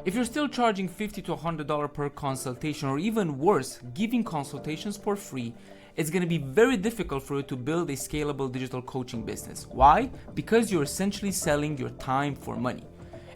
If you're still charging $50 to $100 per consultation, or even worse, giving consultations for free, it's going to be very difficult for you to build a scalable digital coaching business. Why? Because you're essentially selling your time for money.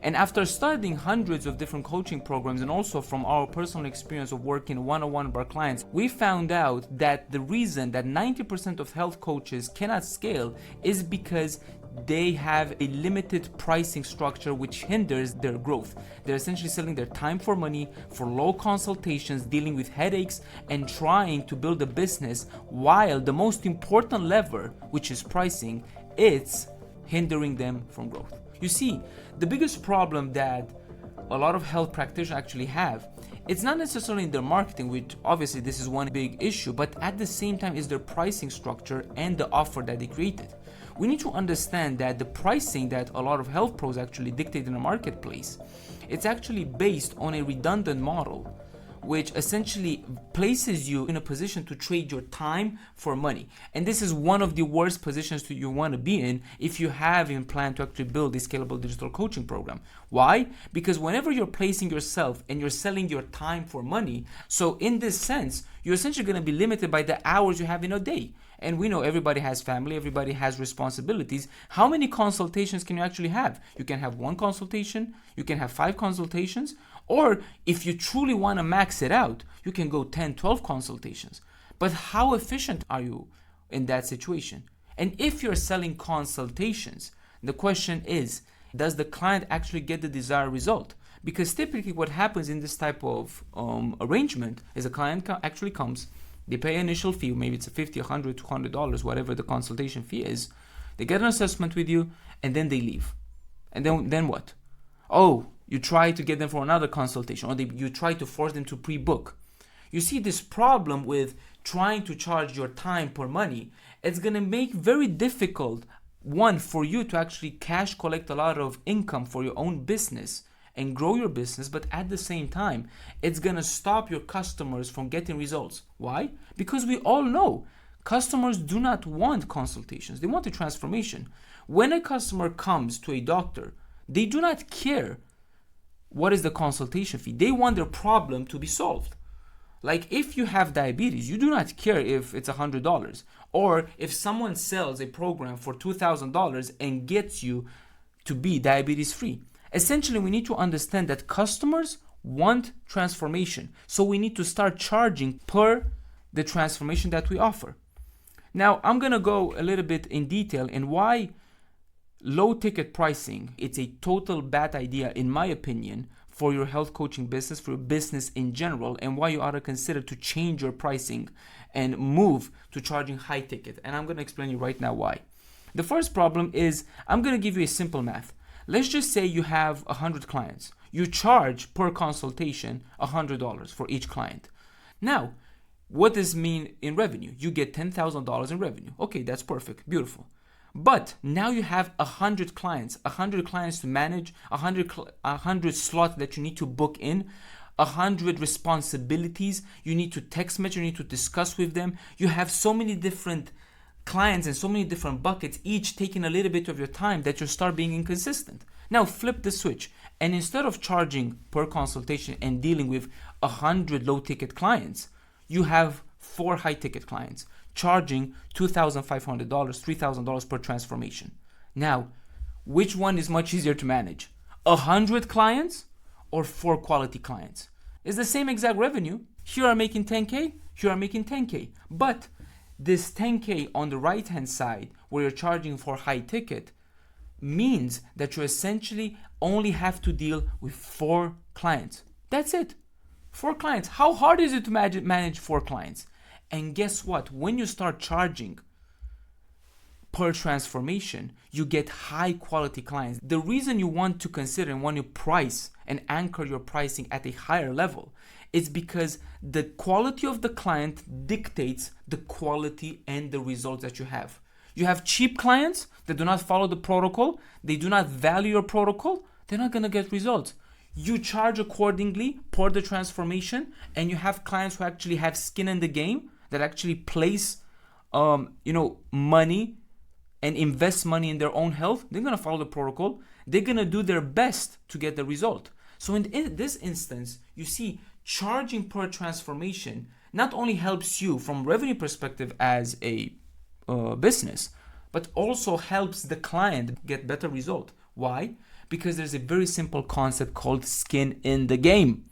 And after studying hundreds of different coaching programs, and also from our personal experience of working one-on-one with our clients, we found out that the reason that 90% of health coaches cannot scale is because they have a limited pricing structure which hinders their growth. They're essentially selling their time for money for low consultations, dealing with headaches, and trying to build a business, while the most important lever, which is pricing, it's hindering them from growth. You see, the biggest problem that a lot of health practitioners actually have, it's not necessarily in their marketing, which obviously this is one big issue, but at the same time is their pricing structure and the offer that they created. We need to understand that the pricing that a lot of health pros actually dictate in the marketplace, it's actually based on a redundant model, which essentially places you in a position to trade your time for money. And this is one of the worst positions that you want to be in if you have in plan to actually build a scalable digital coaching program. Why? Because whenever you're placing yourself and you're selling your time for money, so in this sense, you're essentially going to be limited by the hours you have in a day. And we know everybody has family, everybody has responsibilities. How many consultations can you actually have? You can have one consultation, you can have 5 consultations, or if you truly want to max it out, you can go 10, 12 consultations. But how efficient are you in that situation? And if you're selling consultations, the question is, does the client actually get the desired result? Because typically what happens in this type of arrangement is a client actually comes, they pay an initial fee, maybe it's a $50, $100, $200, whatever the consultation fee is. They get an assessment with you, and then they leave. And then what? Oh, you try to get them for another consultation, or you try to force them to pre-book. You see, this problem with trying to charge your time per money, it's going to make very difficult, one, for you to actually cash collect a lot of income for your own business and grow your business, but at the same time, it's going to stop your customers from getting results. Why? Because we all know customers do not want consultations. They want a transformation. When a customer comes to a doctor, they do not care what is the consultation fee. They want their problem to be solved. Like if you have diabetes, you do not care if it's $100, or if someone sells a program for $2,000 and gets you to be diabetes free. Essentially, we need to understand that customers want transformation. So we need to start charging per the transformation that we offer. Now, I'm going to go a little bit in detail in why low ticket pricing, it's a total bad idea, in my opinion, for your health coaching business, for your business in general, and why you ought to consider to change your pricing and move to charging high ticket. And I'm going to explain you right now why. The first problem is, I'm going to give you a simple math. Let's just say you have 100 clients. You charge per consultation $100 for each client. Now, what does this mean in revenue? You get $10,000 in revenue. Okay, that's perfect, beautiful. But now you have 100 clients to manage, 100 slots that you need to book in, 100 responsibilities. You need to text message, you need to discuss with them. You have so many different clients and so many different buckets, each taking a little bit of your time, that you start being inconsistent. Now flip the switch, and instead of charging per consultation and dealing with 100 low ticket clients, you have 4 high ticket clients charging $2,500, $3,000 per transformation. Now, which one is much easier to manage? 100 clients or 4 quality clients? It's the same exact revenue. Here are making 10K, here are making 10K. But this 10K on the right hand side, where you're charging for high ticket, means that you essentially only have to deal with 4 clients. That's it. 4 clients. How hard is it to manage 4 clients? And guess what? When you start charging per transformation, you get high quality clients. The reason you want to consider and want to price and anchor your pricing at a higher level is because the quality of the client dictates the quality and the results that you have. You have cheap clients that do not follow the protocol, they do not value your protocol, they're not going to get results. You charge accordingly per the transformation, and you have clients who actually have skin in the game, that actually place money and invest money in their own health. They're going to follow the protocol. They're going to do their best to get the result. So in this instance, you see charging per transformation not only helps you from revenue perspective as a business, but also helps the client get better result. Why? Because there's a very simple concept called skin in the game.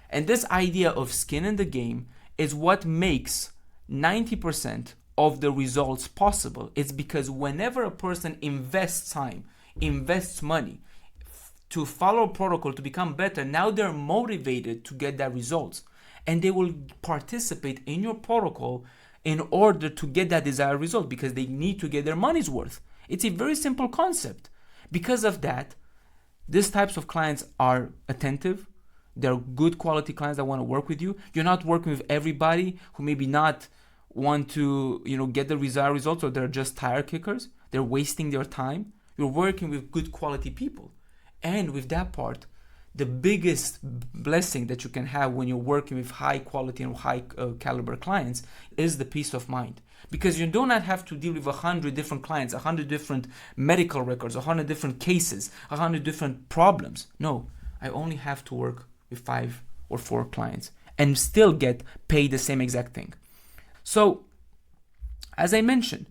And this idea of skin in the game is what makes 90% of the results possible. It's because whenever a person invests time, invests money to follow protocol to become better, now they're motivated to get that results. And they will participate in your protocol in order to get that desired result because they need to get their money's worth. It's a very simple concept. Because of that, these types of clients are attentive. They're good quality clients that want to work with you. You're not working with everybody who maybe not want to, get the desired results, or they're just tire kickers. They're wasting their time. You're working with good quality people. And with that part, the biggest blessing that you can have when you're working with high quality and high caliber clients is the peace of mind. Because you do not have to deal with 100 different clients, 100 different medical records, 100 different cases, 100 different problems. No, I only have to work with 5 or 4 clients and still get paid the same exact thing. So, as I mentioned,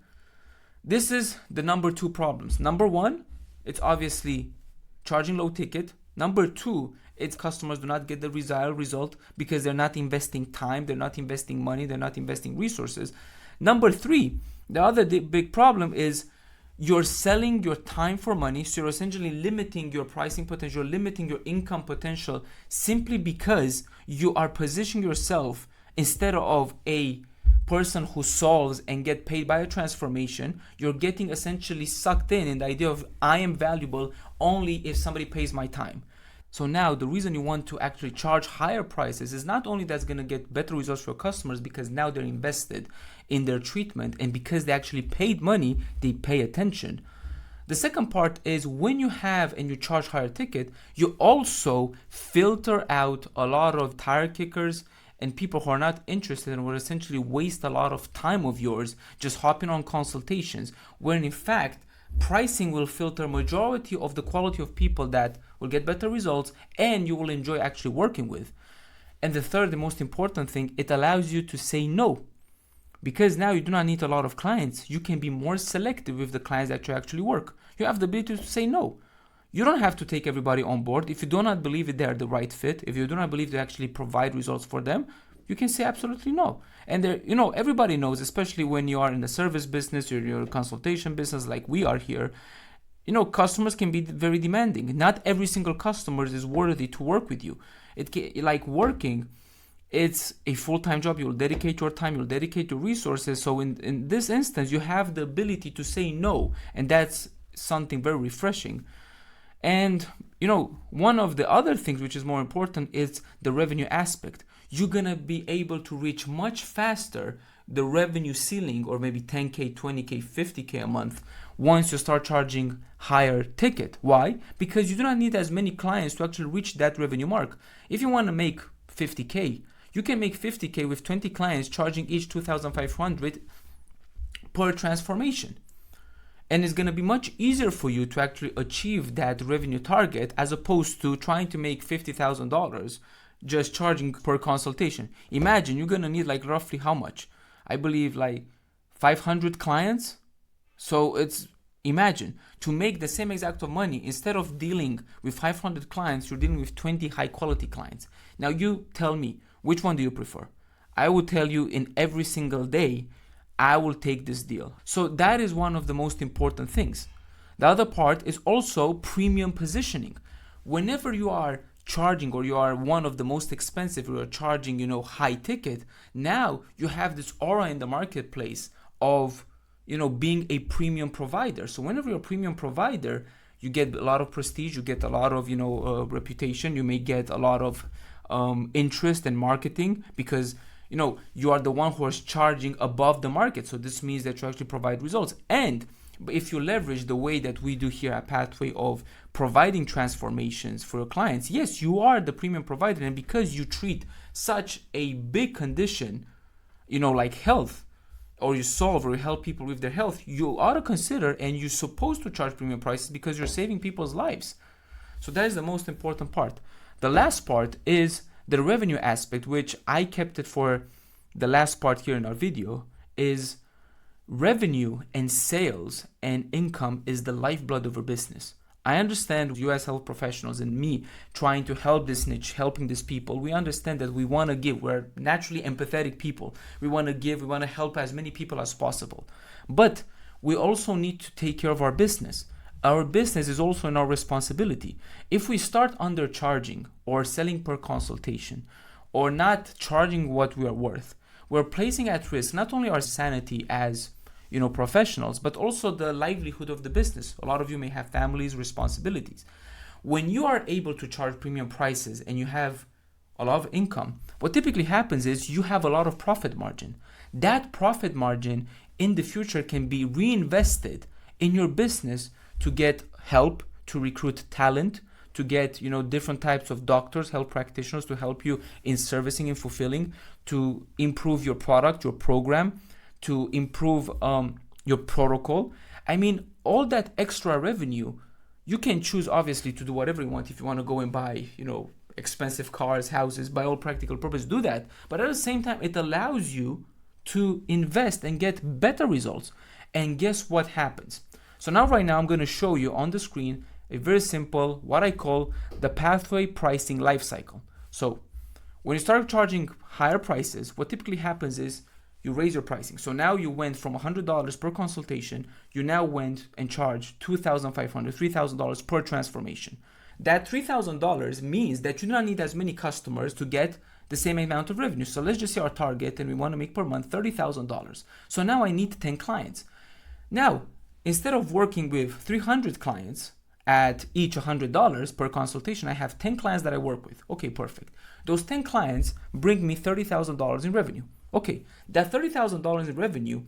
this is the number 2 problems. Number 1, it's obviously charging low ticket. Number 2, it's customers do not get the desired result because they're not investing time, they're not investing money, they're not investing resources. Number 3, the other big problem is you're selling your time for money, so you're essentially limiting your pricing potential, limiting your income potential simply because you are positioning yourself instead of a person who solves and get paid by a transformation. You're getting essentially sucked in the idea of I am valuable only if somebody pays my time. So now the reason you want to actually charge higher prices is not only that's going to get better results for your customers because now they're invested in their treatment, and because they actually paid money, they pay attention. The second part is when you have and you charge higher ticket, you also filter out a lot of tire kickers and people who are not interested and will essentially waste a lot of time of yours just hopping on consultations, when in fact pricing will filter majority of the quality of people that will get better results and you will enjoy actually working with. And the third, the most important thing, it allows you to say no. Because now you do not need a lot of clients. You can be more selective with the clients that you actually work. You have the ability to say no. You don't have to take everybody on board. If you do not believe that they are the right fit, if you do not believe they actually provide results for them, you can say absolutely no. And there, everybody knows, especially when you are in the service business or your consultation business like we are here, customers can be very demanding. Not every single customer is worthy to work with you. Like working, it's a full-time job. You'll dedicate your time, you'll dedicate your resources. So in this instance, you have the ability to say no. And that's something very refreshing. And, one of the other things which is more important is the revenue aspect. You're going to be able to reach much faster the revenue ceiling, or maybe 10K, 20K, 50K a month once you start charging higher ticket. Why? Because you do not need as many clients to actually reach that revenue mark. If you want to make 50K, you can make 50K with 20 clients charging each 2,500 per transformation. And it's going to be much easier for you to actually achieve that revenue target as opposed to trying to make $50,000 just charging per consultation. Imagine you're going to need like roughly how much? I believe like 500 clients. So imagine to make the same exact of money, instead of dealing with 500 clients, you're dealing with 20 high quality clients. Now you tell me, which one do you prefer? I will tell you in every single day, I will take this deal. So that is one of the most important things. The other part is also premium positioning. Whenever you are charging, or you are one of the most expensive, you are charging, high ticket, now you have this aura in the marketplace of, being a premium provider. So whenever you're a premium provider, you get a lot of prestige, you get a lot of, reputation, you may get a lot of interest and marketing because, you are the one who is charging above the market. So this means that you actually provide results. And if you leverage the way that we do here at Pathway of providing transformations for your clients, yes, you are the premium provider. And because you treat such a big condition, like health, or you solve or you help people with their health, you ought to consider, and you're supposed to charge premium prices because you're saving people's lives. So that is the most important part. The last part is the revenue aspect, which I kept it for the last part here in our video, is revenue and sales and income is the lifeblood of a business. I understand US health professionals and me trying to help this niche, helping these people. We understand that we want to give. We're naturally empathetic people. We want to give, we want to help as many people as possible. But we also need to take care of our business. Our business is also in our responsibility. If we start undercharging or selling per consultation or not charging what we are worth, we're placing at risk not only our sanity as professionals, but also the livelihood of the business. A lot of you may have families, responsibilities. When you are able to charge premium prices and you have a lot of income, what typically happens is you have a lot of profit margin. That profit margin in the future can be reinvested in your business to get help, to recruit talent, to get different types of doctors, health practitioners to help you in servicing and fulfilling, to improve your product, your program, to improve your protocol. I mean, all that extra revenue, you can choose obviously to do whatever you want. If you want to go and buy, expensive cars, houses, by all practical purpose, do that. But at the same time, it allows you to invest and get better results. And guess what happens? So now right now I'm going to show you on the screen a very simple, what I call the pathway pricing life cycle. So when you start charging higher prices, what typically happens is you raise your pricing. So now you went from $100 per consultation, you now went and charged $2,500, $3,000 per transformation. That $3,000 means that you do not need as many customers to get the same amount of revenue. So let's just say our target, and we want to make per month $30,000. So now I need 10 clients. Now, instead of working with 300 clients at each $100 per consultation, I have 10 clients that I work with. Okay, perfect. Those 10 clients bring me $30,000 in revenue. Okay, that $30,000 in revenue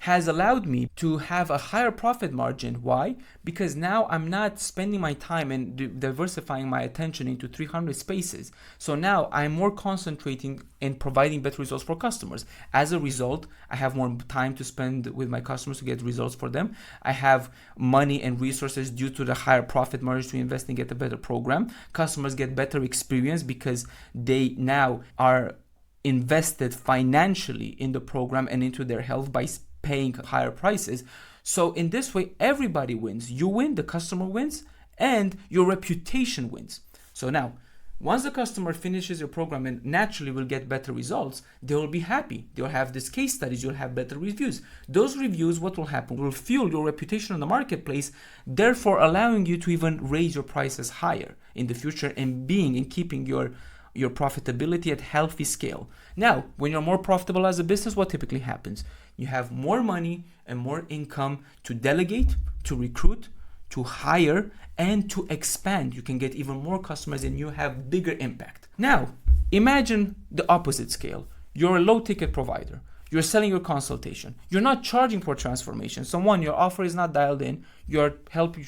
has allowed me to have a higher profit margin. Why? Because now I'm not spending my time and diversifying my attention into 300 spaces. So now I'm more concentrating in providing better results for customers. As a result, I have more time to spend with my customers to get results for them. I have money and resources due to the higher profit margin to invest and get a better program. Customers get better experience because they now are invested financially in the program and into their health by paying higher prices. So in this way, everybody wins. You win, the customer wins, and your reputation wins. So now, once the customer finishes your program and naturally will get better results, they will be happy. They'll have these case studies, you'll have better reviews. Those reviews, what will happen? Will fuel your reputation in the marketplace, therefore allowing you to even raise your prices higher in the future and keeping your profitability at healthy scale. Now, when you're more profitable as a business, what typically happens? You have more money and more income to delegate, to recruit, to hire, and to expand. You can get even more customers and you have bigger impact. Now, imagine the opposite scale. You're a low ticket provider. You're selling your consultation. You're not charging for transformation. So one, your offer is not dialed in. You're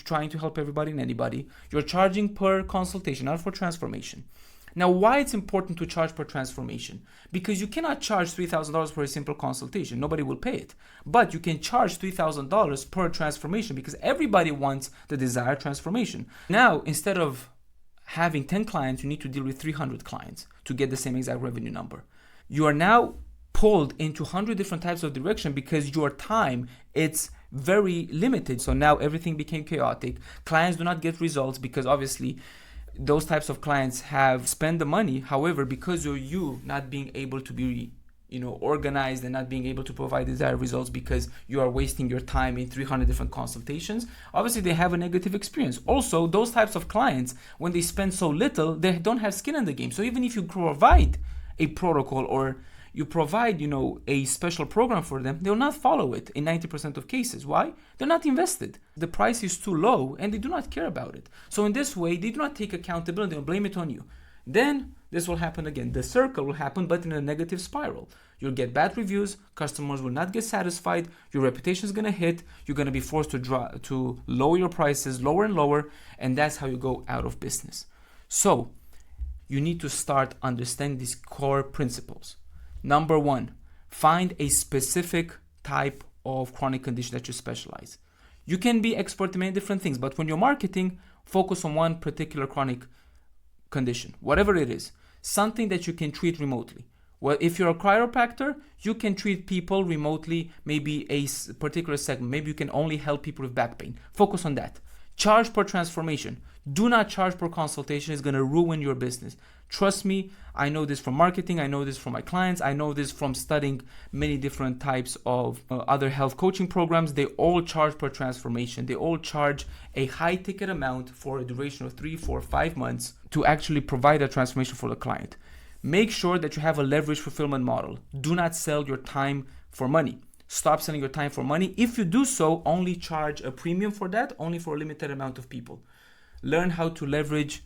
trying to help everybody and anybody. You're charging per consultation, not for transformation. Now, why it's important to charge per transformation? Because you cannot charge $3,000 for a simple consultation. Nobody will pay it. But you can charge $3,000 per transformation because everybody wants the desired transformation. Now, instead of having 10 clients, you need to deal with 300 clients to get the same exact revenue number. You are now pulled into 100 different types of direction because your time, it's very limited. So now everything became chaotic. Clients do not get results because obviously those types of clients have spent the money. However, because of you not being able to be organized and not being able to provide desired results because you are wasting your time in 300 different consultations, obviously they have a negative experience. Also, those types of clients, when they spend so little, they don't have skin in the game. So even if you provide a protocol or you provide, a special program for them, they will not follow it in 90% of cases. Why? They're not invested. The price is too low and they do not care about it. So in this way, they do not take accountability, they'll blame it on you. Then this will happen again. The circle will happen, but in a negative spiral. You'll get bad reviews, customers will not get satisfied, your reputation is going to hit, you're going to be forced to lower your prices lower and lower, and that's how you go out of business. So you need to start understanding these core principles. Number one, find a specific type of chronic condition that you specialize. You can be expert in many different things, but when you're marketing, focus on one particular chronic condition, whatever it is, something that you can treat remotely. Well, if you're a chiropractor, you can treat people remotely, maybe a particular segment. Maybe you can only help people with back pain. Focus on that. Charge per transformation. Do not charge per consultation. It's going to ruin your business. Trust me, I know this from marketing. I know this from my clients. I know this from studying many different types of other health coaching programs. They all charge per transformation. They all charge a high ticket amount for a duration of 3, 4, 5 months to actually provide a transformation for the client. Make sure that you have a leverage fulfillment model. Do not sell your time for money. Stop selling your time for money. If you do so, only charge a premium for that, only for a limited amount of people. Learn how to leverage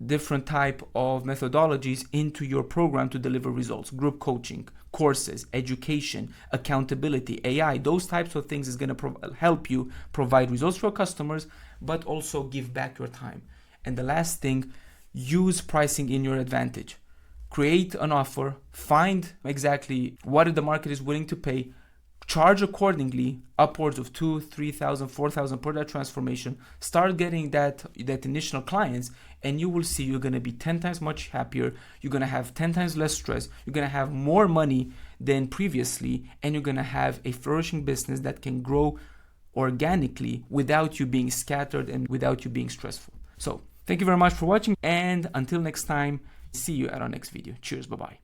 different type of methodologies into your program to deliver results. Group coaching, courses, education, accountability, AI, those types of things is going to help you provide results for your customers, but also give back your time. And the last thing, use pricing in your advantage. Create an offer, find exactly what the market is willing to pay, charge accordingly, upwards of 2,000, 3,000, 4,000 per that transformation. Start getting that initial clients, and you will see you're going to be 10 times much happier. You're going to have 10 times less stress. You're going to have more money than previously, and you're going to have a flourishing business that can grow organically without you being scattered and without you being stressful. So thank you very much for watching, and until next time, see you at our next video. Cheers. Bye-bye.